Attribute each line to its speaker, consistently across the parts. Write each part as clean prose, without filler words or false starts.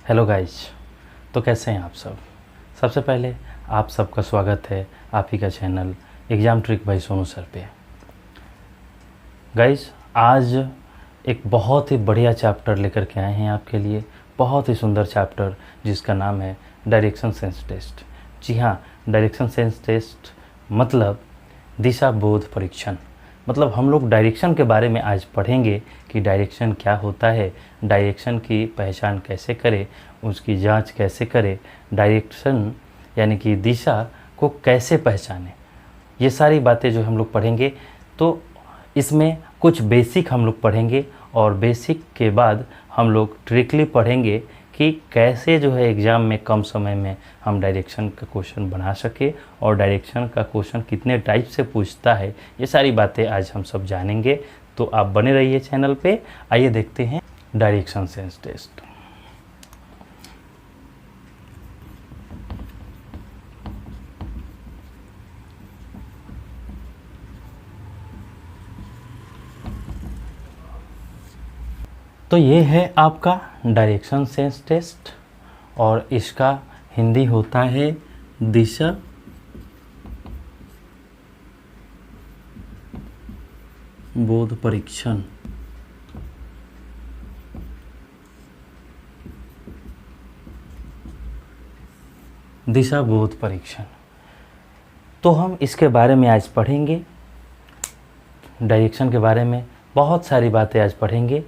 Speaker 1: Hello guys. तो कैसे हैं आप सब। सबसे पहले आप सबका स्वागत है आप ही का channel exam trick bye Sonu sir पे। गाइस, आज एक बहुत ही बढ़िया चैप्टर लेकर के आए हैं आपके लिए, बहुत ही सुंदर चैप्टर जिसका नाम है डायरेक्शन सेंस टेस्ट। जी हाँ, डायरेक्शन सेंस टेस्ट मतलब दिशा बोध परीक्षण। मतलब हम लोग डायरेक्शन के बारे में आज पढ़ेंगे कि डायरेक्शन क्या होता है, डायरेक्शन की पहचान कैसे करें, उसकी जांच कैसे करें, डायरेक्शन यानी कि दिशा को कैसे पहचानें। ये सारी बातें जो हम लोग पढ़ेंगे, तो इसमें कुछ बेसिक हम लोग पढ़ेंगे और बेसिक के बाद हम लोग ट्रिकली पढ़ेंगे कि कैसे जो है एग्ज़ाम में कम समय में हम डायरेक्शन का क्वेश्चन बना सके और डायरेक्शन का क्वेश्चन कितने टाइप से पूछता है। ये सारी बातें आज हम सब जानेंगे, तो आप बने रहिए चैनल पे। आइए देखते हैं डायरेक्शन सेंस टेस्ट। तो ये है आपका डायरेक्शन सेंस टेस्ट और इसका हिंदी होता है दिशा बोध परीक्षण। दिशा बोध परीक्षण, तो हम इसके बारे में आज पढ़ेंगे। डायरेक्शन के बारे में बहुत सारी बातें आज पढ़ेंगे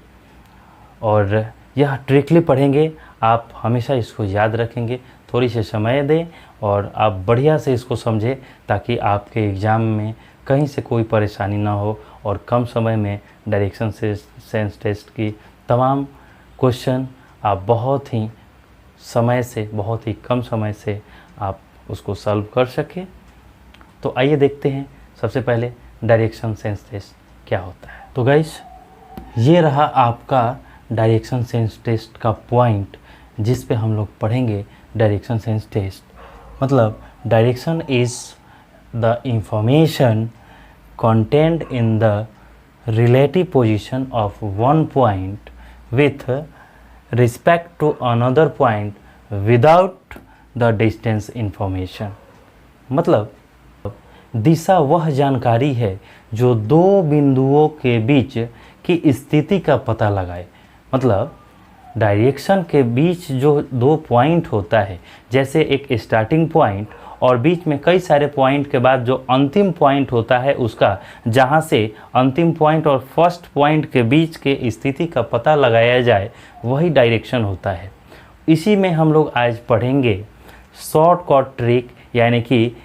Speaker 1: और यह ट्रिकली पढ़ेंगे। आप हमेशा इसको याद रखेंगे, थोड़ी सी समय दें और आप बढ़िया से इसको समझें ताकि आपके एग्ज़ाम में कहीं से कोई परेशानी ना हो और कम समय में डायरेक्शन सेंस टेस्ट की तमाम क्वेश्चन आप बहुत ही कम समय से आप उसको सॉल्व कर सकें। तो आइए देखते हैं सबसे पहले डायरेक्शन सेंस टेस्ट क्या होता है। तो गाइस, ये रहा आपका डायरेक्शन सेंस टेस्ट का पॉइंट जिस पे हम लोग पढ़ेंगे डायरेक्शन सेंस टेस्ट। मतलब direction is the information contained in the relative position of one point with respect to another point without the distance information। मतलब दिशा वह जानकारी है जो दो बिंदुओं के बीच की स्थिति का पता लगाए। मतलब डायरेक्शन के बीच जो दो पॉइंट होता है, जैसे एक स्टार्टिंग पॉइंट और बीच में कई सारे पॉइंट के बाद जो अंतिम पॉइंट होता है उसका, जहाँ से अंतिम पॉइंट और फर्स्ट पॉइंट के बीच के स्थिति का पता लगाया जाए, वही डायरेक्शन होता है। इसी में हम लोग आज पढ़ेंगे शॉर्टकट ट्रिक, यानी कि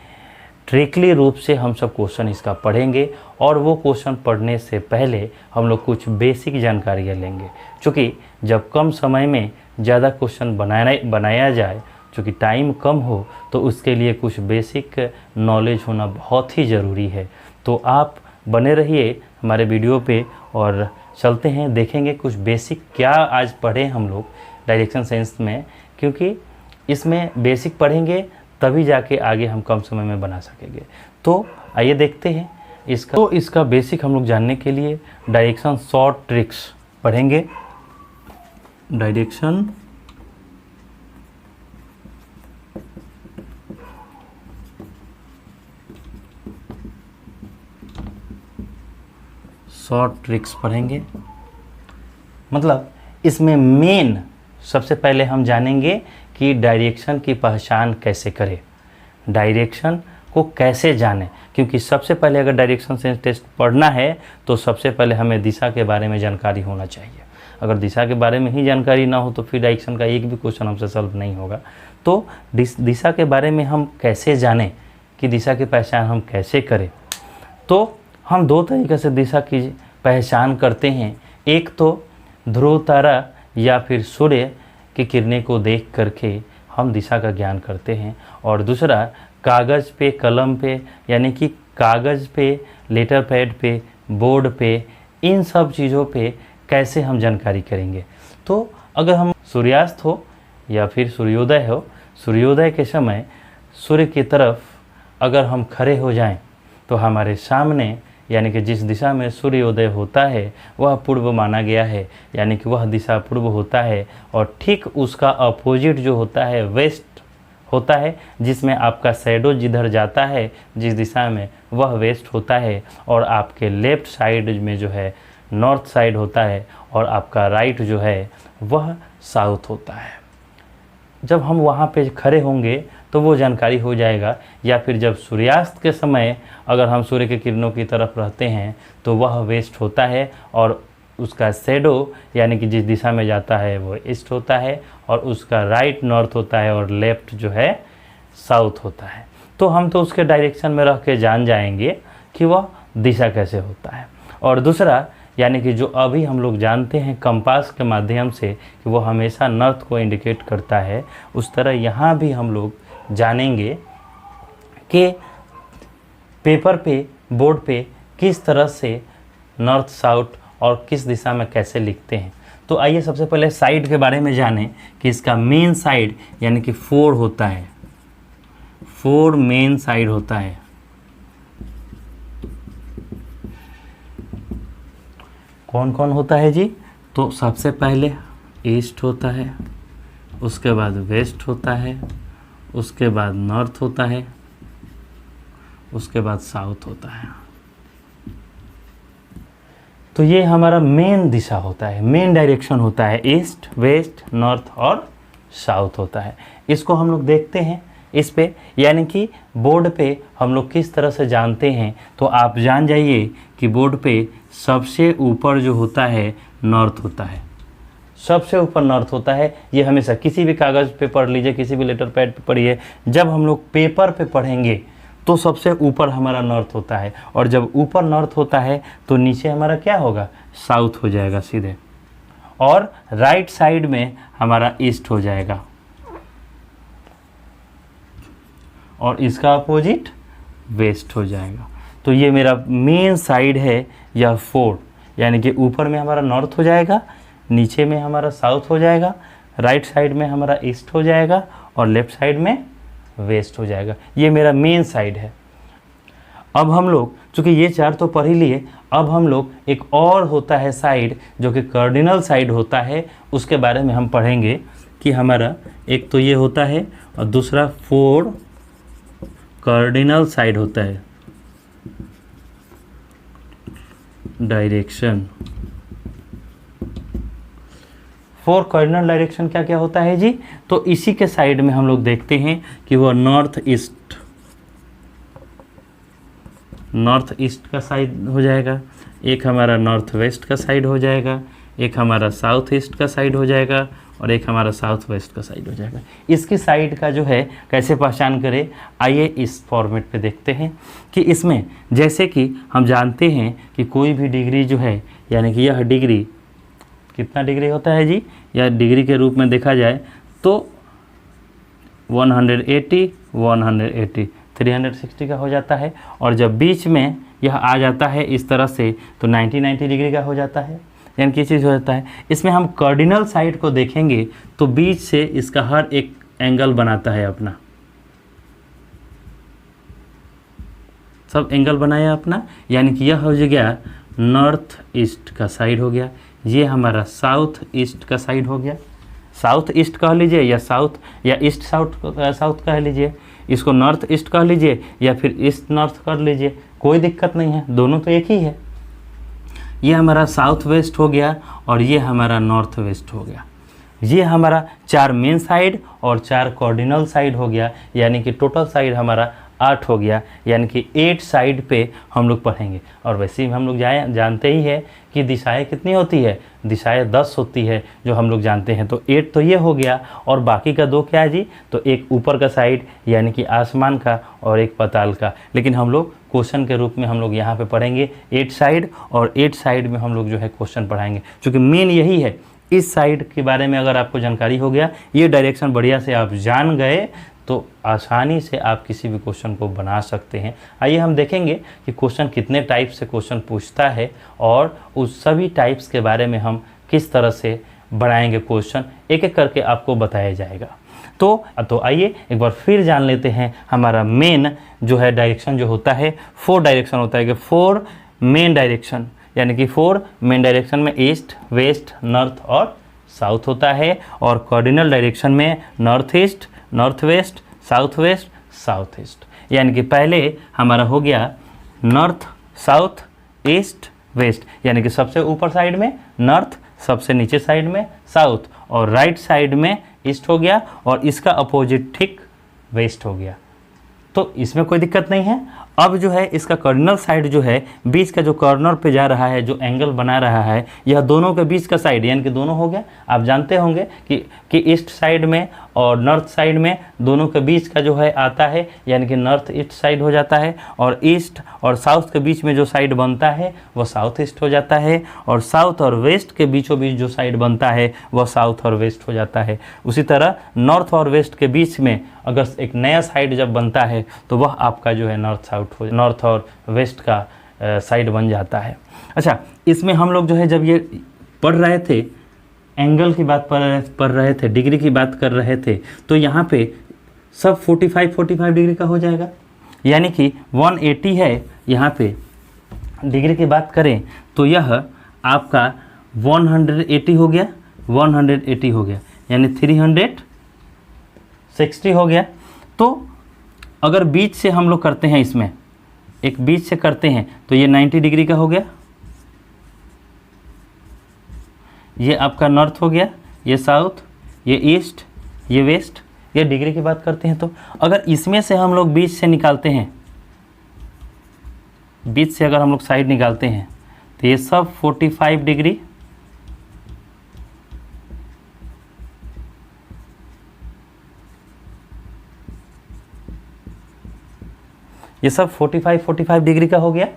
Speaker 1: ट्रिकली रूप से हम सब क्वेश्चन इसका पढ़ेंगे और वो क्वेश्चन पढ़ने से पहले हम लोग कुछ बेसिक जानकारियाँ लेंगे। चूँकि जब कम समय में ज़्यादा क्वेश्चन बनाया जाए, चूँकि टाइम कम हो, तो उसके लिए कुछ बेसिक नॉलेज होना बहुत ही ज़रूरी है। तो आप बने रहिए हमारे वीडियो पे और चलते हैं, देखेंगे कुछ बेसिक क्या आज पढ़े हम लोग डायरेक्शन सेंस में, क्योंकि इसमें बेसिक पढ़ेंगे तभी जाके आगे हम कम समय में बना सकेंगे। तो आइए देखते हैं इसका। तो इसका बेसिक हम लोग जानने के लिए डायरेक्शन शॉर्ट ट्रिक्स पढ़ेंगे। डायरेक्शन शॉर्ट ट्रिक्स पढ़ेंगे। मतलब इसमें मेन सबसे पहले हम जानेंगे कि डायरेक्शन की पहचान कैसे करें, डायरेक्शन को कैसे जानें। क्योंकि सबसे पहले अगर डायरेक्शन सेंस टेस्ट पढ़ना है तो सबसे पहले हमें दिशा के बारे में जानकारी होना चाहिए। अगर दिशा के बारे में ही जानकारी ना हो तो फिर डायरेक्शन का एक भी क्वेश्चन हमसे सॉल्व नहीं होगा। तो दिशा के बारे में हम कैसे जानें कि दिशा की पहचान हम कैसे करें, तो हम दो तरीके से दिशा की पहचान करते हैं। एक तो ध्रुव तारा या फिर सूर्य की किरणें को देख करके हम दिशा का ज्ञान करते हैं, और दूसरा कागज़ पे, कलम पे, यानी कि कागज़ पे, लेटर पैड पे, बोर्ड पे, इन सब चीज़ों पे कैसे हम जानकारी करेंगे। तो अगर हम सूर्यास्त हो या फिर सूर्योदय हो, सूर्योदय के समय सूर्य की तरफ अगर हम खड़े हो जाएं तो हमारे सामने यानी कि जिस दिशा में सूर्योदय होता है वह पूर्व माना गया है, यानी कि वह दिशा पूर्व होता है। और ठीक उसका अपोजिट जो होता है वेस्ट होता है, जिसमें आपका शैडो जिधर जाता है जिस दिशा में वह वेस्ट होता है। और आपके लेफ्ट साइड में जो है नॉर्थ साइड होता है और आपका राइट जो है वह साउथ होता है। जब हम वहाँ पे खड़े होंगे तो वो जानकारी हो जाएगा, या फिर जब सूर्यास्त के समय अगर हम सूर्य के किरणों की तरफ रहते हैं तो वह वेस्ट होता है और उसका शैडो यानी कि जिस दिशा में जाता है वो ईस्ट होता है और उसका राइट नॉर्थ होता है और लेफ्ट जो है साउथ होता है। तो हम तो उसके डायरेक्शन में रह के जान जाएंगे कि वह दिशा कैसे होता है। और दूसरा यानी कि जो अभी हम लोग जानते हैं कंपास के माध्यम से कि वो हमेशा नॉर्थ को इंडिकेट करता है, उस तरह यहाँ भी हम लोग जानेंगे कि पेपर पे बोर्ड पे किस तरह से नॉर्थ साउथ और किस दिशा में कैसे लिखते हैं। तो आइए सबसे पहले साइड के बारे में जानें कि इसका मेन साइड यानी कि 4 होता है, 4 मेन साइड होता है। कौन कौन होता है जी? तो सबसे पहले ईस्ट होता है, उसके बाद वेस्ट होता है, उसके बाद नॉर्थ होता है, उसके बाद साउथ होता है। तो ये हमारा मेन दिशा होता है, मेन डायरेक्शन होता है, ईस्ट वेस्ट नॉर्थ और साउथ होता है। इसको हम लोग देखते हैं इस पे, यानी कि बोर्ड पे हम लोग किस तरह से जानते हैं। तो आप जान जाइए कि बोर्ड पे सबसे ऊपर जो होता है नॉर्थ होता है, सबसे ऊपर नॉर्थ होता है। ये हमेशा किसी भी कागज़ पे पढ़ लीजिए, किसी भी लेटर पैड पे पढ़िए, जब हम लोग पेपर पे पढ़ेंगे तो सबसे ऊपर हमारा नॉर्थ होता है, और जब ऊपर नॉर्थ होता है तो नीचे हमारा क्या होगा, साउथ हो जाएगा सीधे, और राइट साइड में हमारा ईस्ट हो जाएगा, और इसका अपोजिट वेस्ट हो जाएगा। तो ये मेरा मेन साइड है यह 4, यानी कि ऊपर में हमारा नॉर्थ हो जाएगा, नीचे में हमारा साउथ हो जाएगा, राइट साइड में हमारा ईस्ट हो जाएगा और लेफ्ट साइड में वेस्ट हो जाएगा। ये मेरा मेन साइड है। अब हम लोग चूँकि ये 4 तो पढ़ ही लिए, अब हम लोग एक और होता है साइड जो कि कार्डिनल साइड होता है, उसके बारे में हम पढ़ेंगे कि हमारा एक तो ये होता है और दूसरा 4 कार्डिनल साइड होता है, डायरेक्शन। 4 कार्डिनल डायरेक्शन क्या क्या होता है जी? तो इसी के साइड में हम लोग देखते हैं कि वो नॉर्थ ईस्ट का साइड हो जाएगा, एक हमारा नॉर्थ वेस्ट का साइड हो जाएगा, एक हमारा साउथ ईस्ट का साइड हो जाएगा और एक हमारा साउथ वेस्ट का साइड हो जाएगा। इसकी साइड का जो है कैसे पहचान करें, आइए इस फॉर्मेट पे देखते हैं कि इसमें जैसे कि हम जानते हैं कि कोई भी डिग्री जो है, यानी कि यह डिग्री कितना डिग्री होता है जी, या डिग्री के रूप में देखा जाए तो 180 180 360 का हो जाता है, और जब बीच में यह आ जाता है इस तरह से तो 90 डिग्री का हो जाता है, यानी कि चीज़ हो जाता है। इसमें हम कार्डिनल साइड को देखेंगे तो बीच से इसका हर एक एंगल बनाता है अपना, सब एंगल बनाया अपना, यानी कि यह हो गया नॉर्थ ईस्ट का साइड हो गया, ये हमारा साउथ ईस्ट का साइड हो गया, साउथ ईस्ट कह लीजिए या साउथ या ईस्ट साउथ कह लीजिए, इसको नॉर्थ ईस्ट कह लीजिए या फिर ईस्ट नॉर्थ कर लीजिए, कोई दिक्कत नहीं है, दोनों तो एक ही है। ये हमारा साउथ वेस्ट हो गया और ये हमारा नॉर्थ वेस्ट हो गया। ये हमारा 4 मेन साइड और 4 कार्डिनल साइड हो गया, यानी कि टोटल साइड हमारा 8 हो गया, यानी कि 8 साइड पे हम लोग पढ़ेंगे। और वैसे ही हम लोग जानते ही है कि दिशाएं कितनी होती है, दिशाएं 10 होती है जो हम लोग जानते हैं। तो 8 तो ये हो गया, और बाकी का 2 क्या है जी, तो एक ऊपर का साइड यानी कि आसमान का और एक पाताल का। लेकिन हम लोग क्वेश्चन के रूप में हम लोग यहाँ पे पढ़ेंगे 8 साइड, और 8 साइड में हम लोग जो है क्वेश्चन पढ़ाएंगे, क्योंकि मेन यही है। इस साइड के बारे में अगर आपको जानकारी हो गया, ये डायरेक्शन बढ़िया से आप जान गए, तो आसानी से आप किसी भी क्वेश्चन को बना सकते हैं। आइए हम देखेंगे कि क्वेश्चन कितने टाइप से क्वेश्चन पूछता है, और उस सभी टाइप्स के बारे में हम किस तरह से बनाएंगे क्वेश्चन, एक एक करके आपको बताया जाएगा। तो आइए एक बार फिर जान लेते हैं हमारा मेन जो है डायरेक्शन जो होता है, 4 डायरेक्शन होता है कि 4 मेन डायरेक्शन, यानी कि 4 मेन डायरेक्शन में ईस्ट, वेस्ट, नॉर्थ और साउथ होता है, और कार्डिनल डायरेक्शन में north east, north west, south west, south east. यानी कि पहले हमारा हो गया नॉर्थ, साउथ, ईस्ट, वेस्ट, यानी कि सबसे ऊपर साइड में नॉर्थ, सबसे नीचे साइड में साउथ, और राइट साइड में ईस्ट हो गया, और इसका अपोजिट ठीक वेस्ट हो गया। तो इसमें कोई दिक्कत नहीं है। अब जो है इसका कार्डिनल साइड जो है, बीच का जो कॉर्नर पे जा रहा है, जो एंगल बना रहा है, यह दोनों के बीच का साइड, यानी कि दोनों हो गया। आप जानते होंगे कि ईस्ट साइड में और नॉर्थ साइड में दोनों के बीच का जो है आता है, यानी कि नॉर्थ ईस्ट साइड हो जाता है, और ईस्ट और साउथ के बीच में जो साइड बनता है वह साउथ ईस्ट हो जाता है, और साउथ और वेस्ट के बीचों बीच जो साइड बनता है वह साउथ और वेस्ट हो जाता है। उसी तरह नॉर्थ और वेस्ट के बीच में अगर एक नया साइड जब बनता है तो वह आपका जो है नॉर्थ और वेस्ट का साइड बन जाता है। अच्छा, इसमें हम लोग जो है जब ये पढ़ रहे थे, एंगल की बात पढ़ रहे थे, डिग्री की बात कर रहे थे, तो यहाँ पे सब 45 डिग्री का हो जाएगा, यानी कि 180 है। यहाँ पे डिग्री की बात करें तो यह आपका 180 हो गया, 180 हो गया, यानी 360 हो गया। तो अगर बीच से हम लोग करते हैं, इसमें एक बीच से करते हैं तो ये 90 डिग्री का हो गया, ये आपका नॉर्थ हो गया, ये साउथ, ये ईस्ट, ये वेस्ट। ये डिग्री की बात करते हैं। तो अगर इसमें से हम लोग बीच से निकालते हैं, बीच से अगर हम लोग साइड निकालते हैं तो ये सब 45 डिग्री, ये सब 45 डिग्री का हो गया।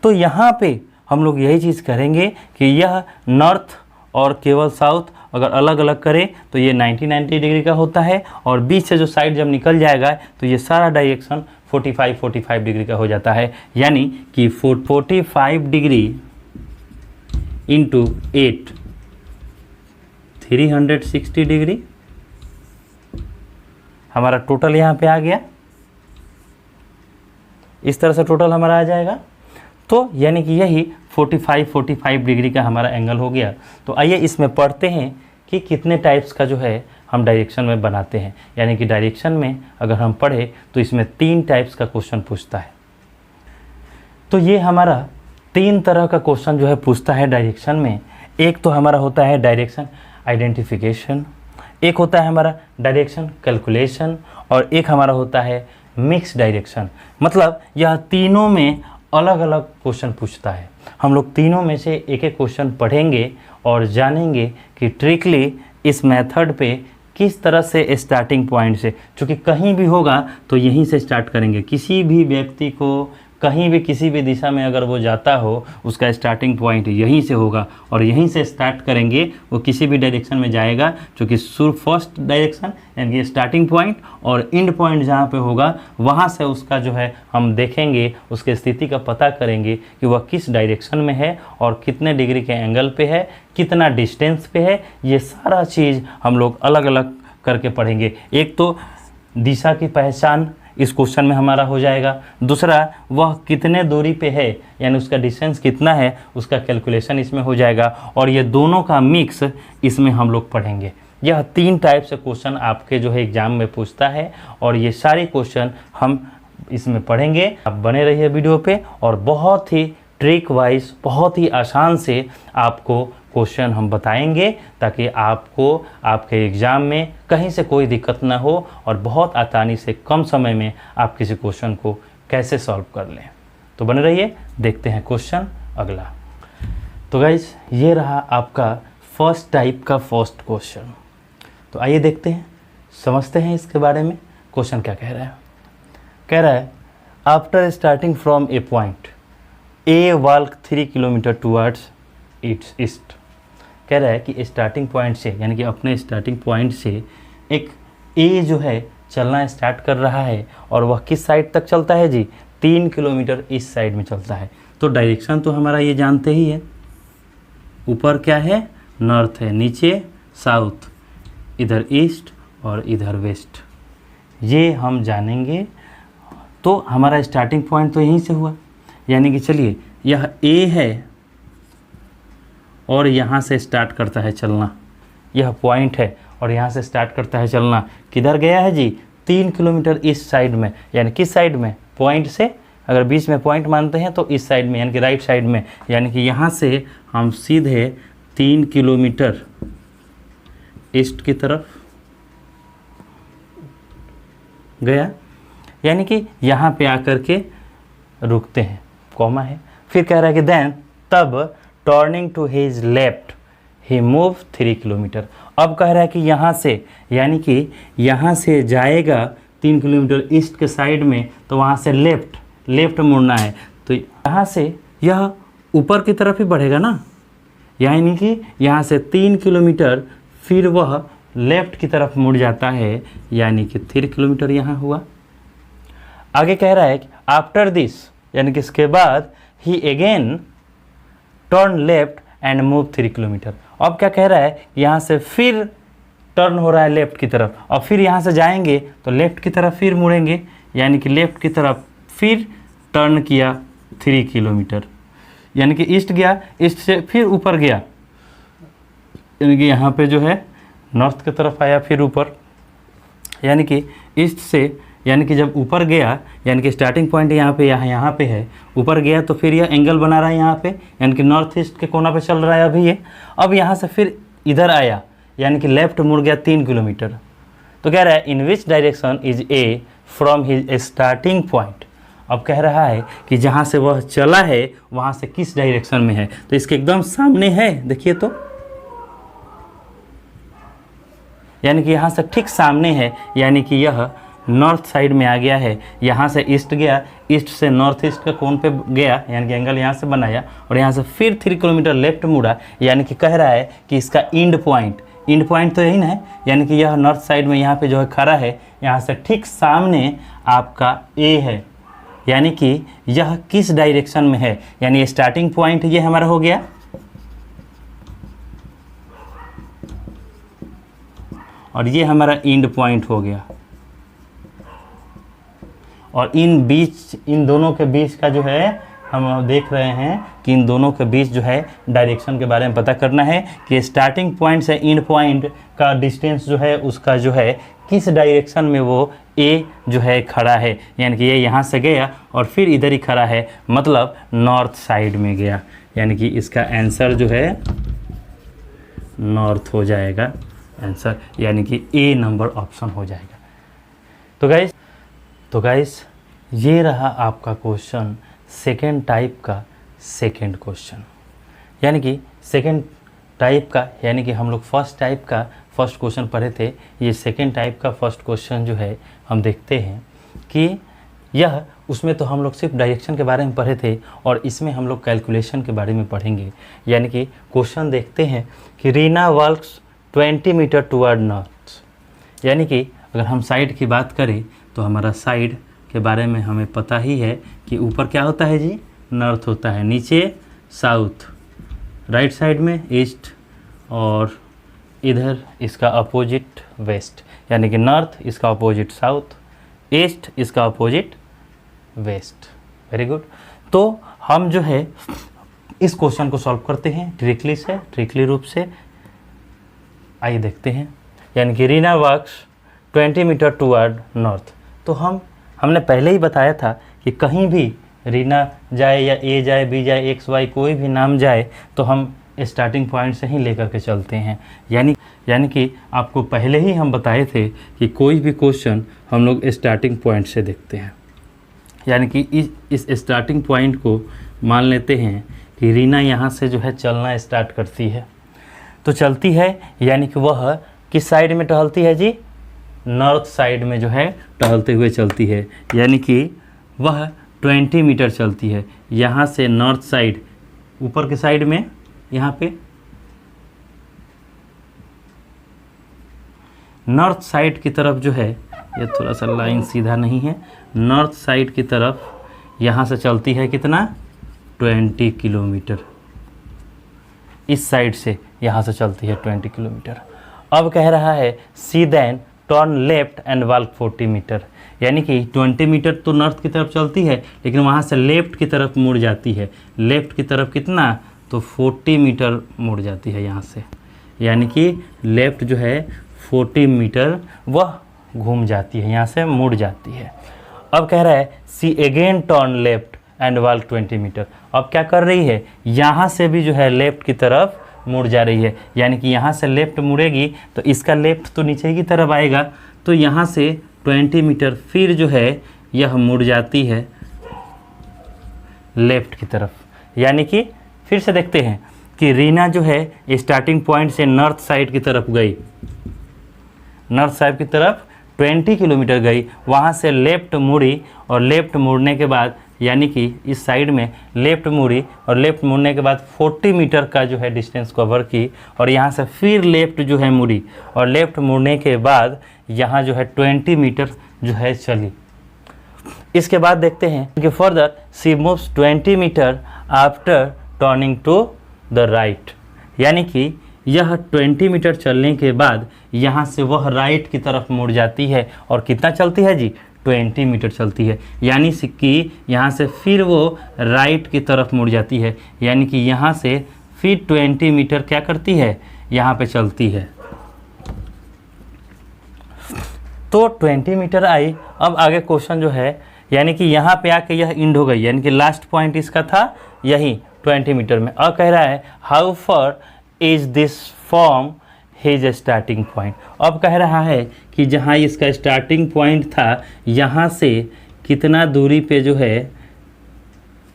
Speaker 1: तो यहाँ पे हम लोग यही चीज़ करेंगे कि यह नॉर्थ और केवल साउथ अगर अलग अलग करें तो ये 90 डिग्री का होता है, और बीच से जो साइड जब निकल जाएगा तो ये सारा डायरेक्शन 45 डिग्री का हो जाता है। यानी कि 45 डिग्री इंटू 8, 360 डिग्री हमारा टोटल यहाँ पे आ गया। इस तरह से टोटल हमारा आ जाएगा। तो यानी कि यही 45 डिग्री का हमारा एंगल हो गया। तो आइए इसमें पढ़ते हैं कि कितने टाइप्स का जो है हम डायरेक्शन में बनाते हैं। यानी कि डायरेक्शन में अगर हम पढ़े तो इसमें 3 टाइप्स का क्वेश्चन पूछता है। तो ये हमारा 3 तरह का क्वेश्चन जो है पूछता है डायरेक्शन में। एक तो हमारा होता है डायरेक्शन आइडेंटिफिकेशन, एक होता है हमारा डायरेक्शन कैलकुलेशन, और एक हमारा होता है मिक्स डायरेक्शन। मतलब यह तीनों में अलग अलग क्वेश्चन पूछता है। हम लोग तीनों में से एक एक क्वेश्चन पढ़ेंगे और जानेंगे कि ट्रिकली इस मेथड पे किस तरह से स्टार्टिंग पॉइंट से, चूँकि कहीं भी होगा तो यहीं से स्टार्ट करेंगे। किसी भी व्यक्ति को कहीं भी किसी भी दिशा में अगर वो जाता हो उसका स्टार्टिंग पॉइंट यहीं से होगा, और यहीं से स्टार्ट करेंगे वो किसी भी डायरेक्शन में जाएगा, क्योंकि फर्स्ट डायरेक्शन यानी कि स्टार्टिंग पॉइंट और एंड पॉइंट जहाँ पे होगा वहाँ से उसका जो है हम देखेंगे, उसके स्थिति का पता करेंगे कि वह किस डायरेक्शन में है और कितने डिग्री के एंगल पे है, कितना डिस्टेंस पे है। ये सारा चीज़ हम लोग अलग अलग करके पढ़ेंगे। एक तो दिशा की पहचान इस क्वेश्चन में हमारा हो जाएगा, दूसरा वह कितने दूरी पे है यानी उसका डिस्टेंस कितना है उसका कैलकुलेशन इसमें हो जाएगा, और ये दोनों का मिक्स इसमें हम लोग पढ़ेंगे। यह 3 टाइप से क्वेश्चन आपके जो है एग्जाम में पूछता है, और ये सारे क्वेश्चन हम इसमें पढ़ेंगे। आप बने रहिए वीडियो पे, और बहुत ही ट्रिक वाइज बहुत ही आसान से आपको क्वेश्चन हम बताएंगे, ताकि आपको आपके एग्ज़ाम में कहीं से कोई दिक्कत ना हो और बहुत आसानी से कम समय में आप किसी क्वेश्चन को कैसे सॉल्व कर लें। तो बने रहिए, देखते हैं क्वेश्चन अगला। तो गाइज ये रहा आपका फर्स्ट टाइप का फर्स्ट क्वेश्चन। तो आइए देखते हैं, समझते हैं इसके बारे में। क्वेश्चन क्या कह रहा है? कह रहा है after starting from A point a walk 3 kilometre towards its east. कह रहा है कि स्टार्टिंग पॉइंट से यानी कि अपने स्टार्टिंग पॉइंट से एक ए जो है चलना स्टार्ट कर रहा है, और वह किस साइड तक चलता है जी? 3 किलोमीटर इस साइड में चलता है। तो डायरेक्शन तो हमारा ये जानते ही है, ऊपर क्या है? नॉर्थ है, नीचे साउथ, इधर ईस्ट और इधर वेस्ट, ये हम जानेंगे। तो हमारा स्टार्टिंग पॉइंट तो यहीं से हुआ, यानी कि चलिए यह ए है और यहाँ से स्टार्ट करता है चलना, यह पॉइंट है और यहाँ से स्टार्ट करता है चलना। किधर गया है जी? 3 किलोमीटर इस साइड में, यानी किस साइड में? पॉइंट से अगर बीच में पॉइंट मानते हैं तो इस साइड में, यानी कि राइट साइड में, यानी कि यहाँ से हम सीधे 3 किलोमीटर ईस्ट की तरफ गया, यानी कि यहाँ पे आकर के रुकते हैं, कॉमा है। फिर कह रहा है कि देन तब turning to his left he move 3 kilometre. अब कह रहा है कि यहाँ से, यानी कि यहाँ से जाएगा 3 किलोमीटर ईस्ट के साइड में, तो वहाँ से लेफ्ट मुड़ना है। तो यहाँ से यह ऊपर की तरफ ही बढ़ेगा ना, यानी कि यहाँ से 3 किलोमीटर फिर वह लेफ्ट की तरफ मुड़ जाता है, यानी कि 3 किलोमीटर यहाँ हुआ। आगे कह रहा है कि आफ्टर दिस, यानी कि इसके बाद ही again turn left and move 3 kilometre. अब क्या कह रहा है? यहाँ से फिर टर्न हो रहा है लेफ्ट की तरफ, और फिर यहाँ से जाएंगे तो लेफ्ट की तरफ फिर मुड़ेंगे, यानी कि लेफ्ट की तरफ फिर टर्न किया 3 किलोमीटर, यानी कि ईस्ट गया, ईस्ट से फिर ऊपर गया, यानी कि यहाँ पे जो है नॉर्थ की तरफ आया, फिर ऊपर, यानी कि ईस्ट से, यानी कि जब ऊपर गया, यानी कि स्टार्टिंग पॉइंट यहाँ पे यहाँ पे है, ऊपर गया तो फिर यह एंगल बना रहा है यहाँ पे, यानी कि नॉर्थ ईस्ट के कोना पे चल रहा है अभी ये। अब यहाँ से फिर इधर आया, यानी कि लेफ्ट मुड़ गया 3 किलोमीटर। तो कह रहा है in which direction is A from his starting point. अब कह रहा है कि जहाँ से वह चला है वहाँ से किस डायरेक्शन में है, तो इसके एकदम सामने है, देखिए तो, यानी कि यहाँ से ठीक सामने है, यानी कि यह नॉर्थ साइड में आ गया है। यहाँ से ईस्ट गया, ईस्ट से नॉर्थ ईस्ट के कोण पे गया, यानी कि एंगल यहाँ से बनाया, और यहाँ से फिर 3 किलोमीटर लेफ्ट मुड़ा, यानी कि कह रहा है कि इसका इंड पॉइंट तो यही ना है, यानी कि यह नॉर्थ साइड में यहाँ पे जो है खड़ा है, यहाँ से ठीक सामने आपका ए है, यानी कि यह किस डायरेक्शन में है, यानी स्टार्टिंग पॉइंट ये हमारा हो गया, और ये हमारा इंड पॉइंट हो गया, और इन दोनों के बीच का जो है हम देख रहे हैं कि इन दोनों के बीच जो है डायरेक्शन के बारे में पता करना है कि स्टार्टिंग पॉइंट से इंड पॉइंट का डिस्टेंस जो है उसका जो है किस डायरेक्शन में वो ए जो है खड़ा है, यानी कि ये यहाँ से गया और फिर इधर ही खड़ा है, मतलब नॉर्थ साइड में गया, यानी कि इसका आंसर जो है नॉर्थ हो जाएगा आंसर, यानी कि ए नंबर ऑप्शन हो जाएगा। तो गाइस ये रहा आपका क्वेश्चन सेकेंड टाइप का सेकेंड क्वेश्चन, यानी कि सेकेंड टाइप का, यानी कि हम लोग फर्स्ट टाइप का फर्स्ट क्वेश्चन पढ़े थे, ये सेकेंड टाइप का फर्स्ट क्वेश्चन जो है हम देखते हैं कि यह, उसमें तो हम लोग सिर्फ डायरेक्शन के बारे में पढ़े थे और इसमें हम लोग कैलकुलेशन के बारे में पढ़ेंगे। यानी कि क्वेश्चन देखते हैं कि रीना वॉक्स 20 मीटर टुवर्ड नॉर्थ, यानी कि अगर हम साइड की बात करें तो हमारा साइड के बारे में हमें पता ही है कि ऊपर क्या होता है जी, नॉर्थ होता है, नीचे साउथ, राइट साइड में ईस्ट, और इधर इसका अपोजिट वेस्ट, यानी कि नॉर्थ इसका अपोजिट साउथ, ईस्ट इसका अपोजिट वेस्ट। Very good. तो हम जो है इस क्वेश्चन को सॉल्व करते हैं ट्रिकली रूप से। आइए देखते हैं, यानी कि रीना वॉक्स 20 मीटर टुवर्ड नॉर्थ। तो हमने पहले ही बताया था कि कहीं भी रीना जाए या ए जाए, बी जाए, एक्स वाई कोई भी नाम जाए तो हम स्टार्टिंग पॉइंट से ही लेकर के चलते हैं। यानी कि आपको पहले ही हम बताए थे कि कोई भी क्वेश्चन हम लोग स्टार्टिंग पॉइंट से देखते हैं। यानी कि इस स्टार्टिंग पॉइंट को मान लेते हैं कि रीना यहाँ से जो है चलना स्टार्ट करती है, तो चलती है, यानी कि वह किस साइड में टहलती है जी, नॉर्थ साइड में जो है टहलते हुए चलती है, यानी कि वह 20 मीटर चलती है यहाँ से नॉर्थ साइड, ऊपर के साइड में यहाँ पे नॉर्थ साइड की तरफ जो है, ये थोड़ा सा लाइन सीधा नहीं है, नॉर्थ साइड की तरफ यहाँ से चलती है कितना, 20 किलोमीटर, इस साइड से यहाँ से चलती है 20 किलोमीटर। अब कह रहा है C then turn left and walk 40 metre, यानी कि 20 मीटर तो नॉर्थ की तरफ चलती है, लेकिन वहाँ से लेफ़्ट की तरफ मुड़ जाती है। लेफ़्ट की तरफ कितना, तो 40 मीटर मुड़ जाती है यहाँ से, यानी कि लेफ़्ट जो है 40 मीटर वह घूम जाती है, यहाँ से मुड़ जाती है। अब कह रहा है see again turn left and walk 20 metre. अब क्या कर रही है, यहाँ से भी जो है लेफ़्ट की तरफ मुड़ जा रही है, यानी कि यहाँ से लेफ़्ट मुड़ेगी तो इसका लेफ़्ट तो नीचे की तरफ आएगा, तो यहाँ से 20 मीटर फिर जो है यह मुड़ जाती है लेफ़्ट की तरफ। यानी कि फिर से देखते हैं कि रीना जो है स्टार्टिंग पॉइंट से नॉर्थ साइड की तरफ गई, नॉर्थ साइड की तरफ 20 किलोमीटर गई, वहाँ से लेफ़्ट मुड़ी और लेफ़्ट मुड़ने के बाद, यानी कि इस साइड में लेफ़्ट मुड़ी और लेफ़्ट मुड़ने के बाद 40 मीटर का जो है डिस्टेंस कवर की, और यहाँ से फिर लेफ़्ट जो है मुड़ी और लेफ़्ट मुड़ने के बाद यहाँ जो है 20 मीटर जो है चली। इसके बाद देखते हैं कि further she moves 20 metre after turning to the right, यानी कि यह 20 मीटर चलने के बाद यहाँ से वह राइट की तरफ मुड़ जाती है, और कितना चलती है जी, 20 मीटर चलती है, यानी कि यहाँ से फिर वो राइट की तरफ मुड़ जाती है, यानी कि यहाँ से फिर 20 मीटर क्या करती है, यहाँ पे चलती है। तो 20 मीटर आई। अब आगे क्वेश्चन जो है, यानी कि यहाँ पे आके यह इंड हो गई, यानी कि लास्ट पॉइंट इसका था यही 20 मीटर में। अब कह रहा है how far is this from his starting point. अब कह रहा है कि जहाँ इसका स्टार्टिंग पॉइंट था यहाँ से कितना दूरी पे जो है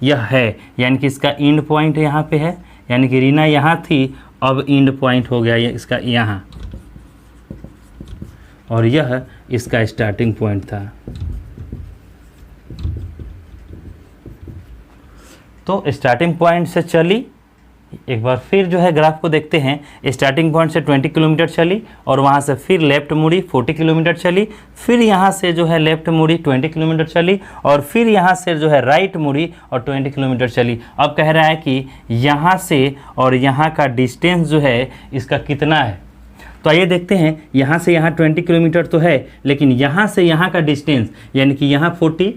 Speaker 1: यह है, यानी कि इसका एंड पॉइंट यहाँ पे है, यानी कि रीना यहाँ थी, अब एंड पॉइंट हो गया इसका यहाँ, और यह इसका स्टार्टिंग पॉइंट था। तो स्टार्टिंग पॉइंट से चली, एक बार फिर जो है ग्राफ को देखते हैं। स्टार्टिंग पॉइंट से 20 किलोमीटर चली और वहाँ से फिर लेफ़्ट मुड़ी 40 किलोमीटर चली, फिर यहाँ से जो है लेफ़्ट मुड़ी 20 किलोमीटर चली, और फिर यहाँ से जो है राइट मुड़ी और 20 किलोमीटर चली। अब कह रहा है कि यहाँ से और यहाँ का डिस्टेंस जो है इसका कितना है। तो आइए देखते हैं, यहाँ से यहाँ 20 किलोमीटर तो है, लेकिन यहाँ से यहाँ का डिस्टेंस यानी कि यहाँ 40,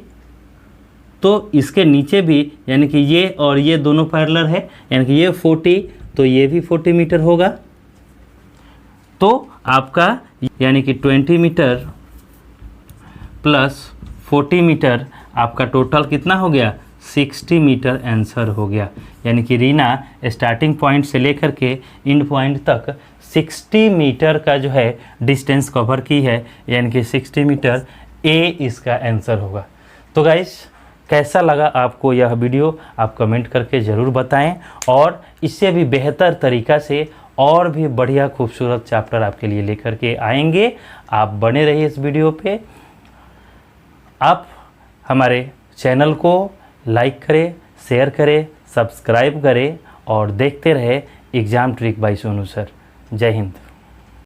Speaker 1: तो इसके नीचे भी यानी कि ये और ये दोनों पैरेलल है, यानी कि ये 40 तो ये भी 40 मीटर होगा। तो आपका यानी कि 20 मीटर प्लस 40 मीटर आपका टोटल कितना हो गया, 60 मीटर आंसर हो गया। यानी कि रीना स्टार्टिंग पॉइंट से लेकर के एंड पॉइंट तक 60 मीटर का जो है डिस्टेंस कवर की है, यानी कि 60 मीटर ए इसका आंसर होगा। तो गाइस कैसा लगा आपको यह वीडियो, आप कमेंट करके ज़रूर बताएं, और इससे भी बेहतर तरीक़ा से और भी बढ़िया खूबसूरत चैप्टर आपके लिए लेकर के आएंगे। आप बने रहिए इस वीडियो पे। आप हमारे चैनल को लाइक करें, शेयर करें, सब्सक्राइब करें और देखते रहे exam trick bye Sonu sir. जय हिंद।